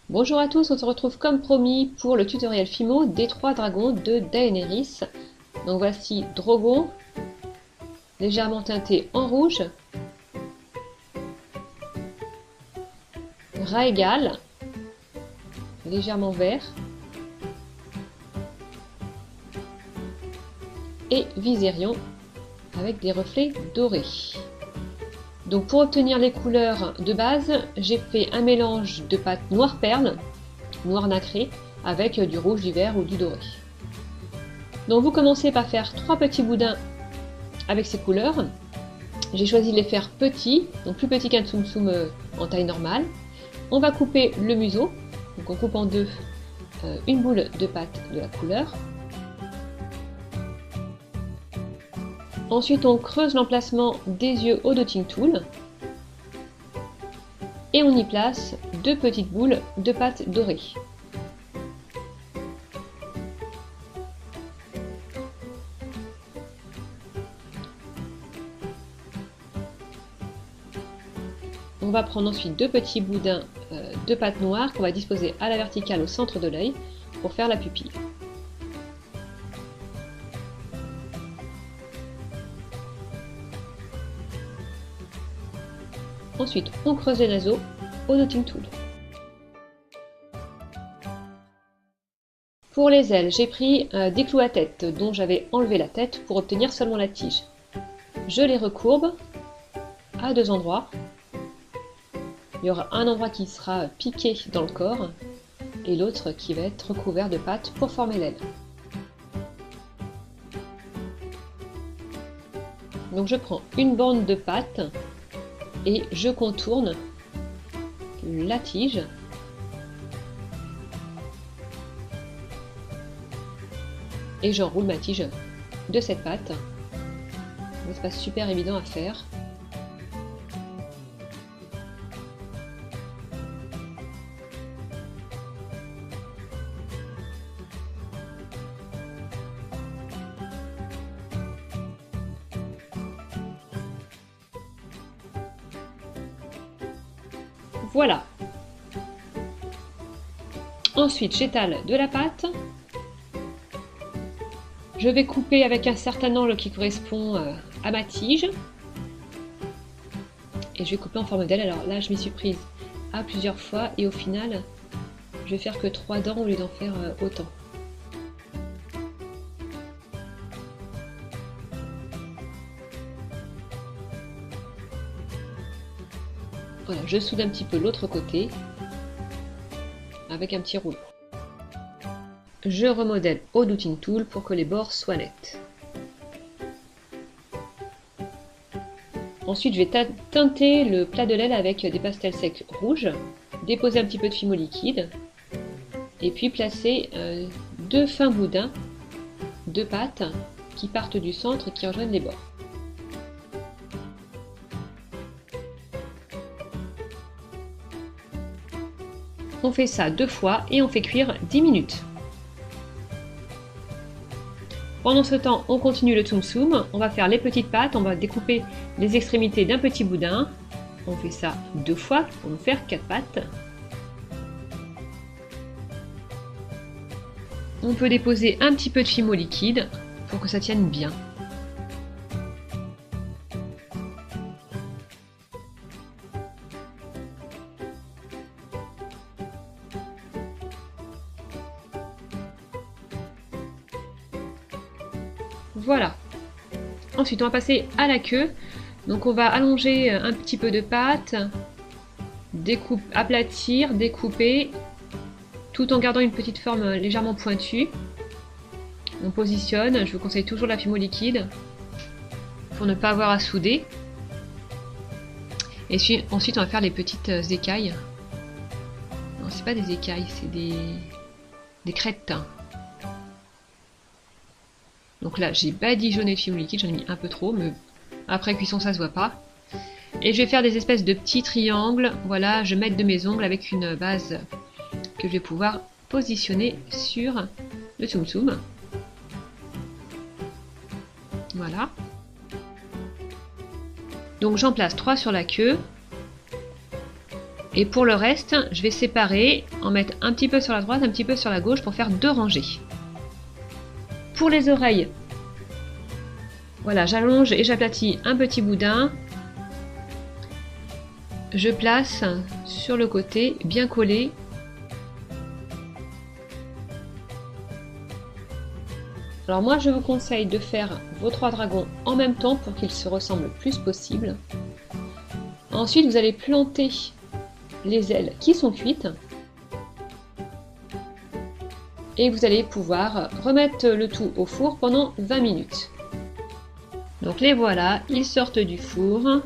Bonjour à tous, on se retrouve comme promis pour le tutoriel Fimo des 3 dragons de Daenerys. Donc voici Drogon, légèrement teinté en rouge, Rhaegal, légèrement vert, et Viserion avec des reflets dorés. Donc pour obtenir les couleurs de base, j'ai fait un mélange de pâte noire perle, noir nacré, avec du rouge, du vert ou du doré. Donc vous commencez par faire 3 petits boudins avec ces couleurs. J'ai choisi de les faire petits, donc plus petits qu'un tsum tsum en taille normale. On va couper le museau, donc on coupe en deux une boule de pâte de la couleur. Ensuite, on creuse l'emplacement des yeux au dotting tool et on y place 2 petites boules de pâte dorée. On va prendre ensuite 2 petits boudins de pâte noire qu'on va disposer à la verticale au centre de l'œil pour faire la pupille. Ensuite, on creuse les naseaux au dotting tool. Pour les ailes, j'ai pris des clous à tête dont j'avais enlevé la tête pour obtenir seulement la tige. Je les recourbe à 2 endroits. Il y aura un endroit qui sera piqué dans le corps et l'autre qui va être recouvert de pâte pour former l'aile. Donc je prends une bande de pâte et je contourne la tige. Et j'enroule ma tige de cette pâte. C'est pas super évident à faire. Voilà. Ensuite, j'étale de la pâte. Je vais couper avec un certain angle qui correspond à ma tige. Et je vais couper en forme d'aile. Alors là, je m'y suis prise à plusieurs fois et au final, je vais faire que 3 dents au lieu d'en faire autant. Voilà, je soude un petit peu l'autre côté avec un petit rouleau. Je remodèle au dotting tool pour que les bords soient nets. Ensuite, je vais teinter le plat de l'aile avec des pastels secs rouges, déposer un petit peu de fimo liquide et puis placer 2 fins boudins de pâte qui partent du centre et qui rejoignent les bords. On fait ça 2 fois et on fait cuire 10 minutes. Pendant ce temps, on continue le tsum tsum. On va faire les petites pâtes, on va découper les extrémités d'un petit boudin. On fait ça 2 fois pour nous faire 4 pâtes. On peut déposer un petit peu de fimo liquide pour que ça tienne bien. Voilà. Ensuite, on va passer à la queue. Donc, on va allonger un petit peu de pâte, aplatir, découper, tout en gardant une petite forme légèrement pointue. On positionne. Je vous conseille toujours la fimo liquide pour ne pas avoir à souder. Et ensuite, on va faire les petites écailles. Non, c'est pas des écailles, c'est des crêtes. Donc là, j'ai badigeonné de fimo liquide, j'en ai mis un peu trop, mais après cuisson, ça se voit pas. Et je vais faire des espèces de petits triangles. Voilà, je mets de mes ongles avec une base que je vais pouvoir positionner sur le tsum tsum. Voilà. Donc j'en place 3 sur la queue. Et pour le reste, je vais séparer, en mettre un petit peu sur la droite, un petit peu sur la gauche pour faire 2 rangées. Pour les oreilles, voilà, j'allonge et j'aplatis un petit boudin. Je place sur le côté, bien collé. Alors moi, je vous conseille de faire vos 3 dragons en même temps pour qu'ils se ressemblent le plus possible. Ensuite, vous allez planter les ailes qui sont cuites. Et vous allez pouvoir remettre le tout au four pendant 20 minutes. Donc les voilà, ils sortent du four.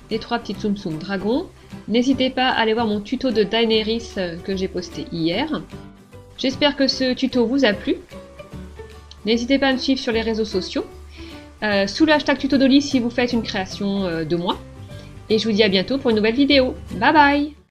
Les 3 petits Tsum Tsum dragons. N'hésitez pas à aller voir mon tuto de Daenerys que j'ai posté hier. J'espère que ce tuto vous a plu. N'hésitez pas à me suivre sur les réseaux sociaux. Sous le hashtag tuto Dolly si vous faites une création de moi. Et je vous dis à bientôt pour une nouvelle vidéo. Bye bye!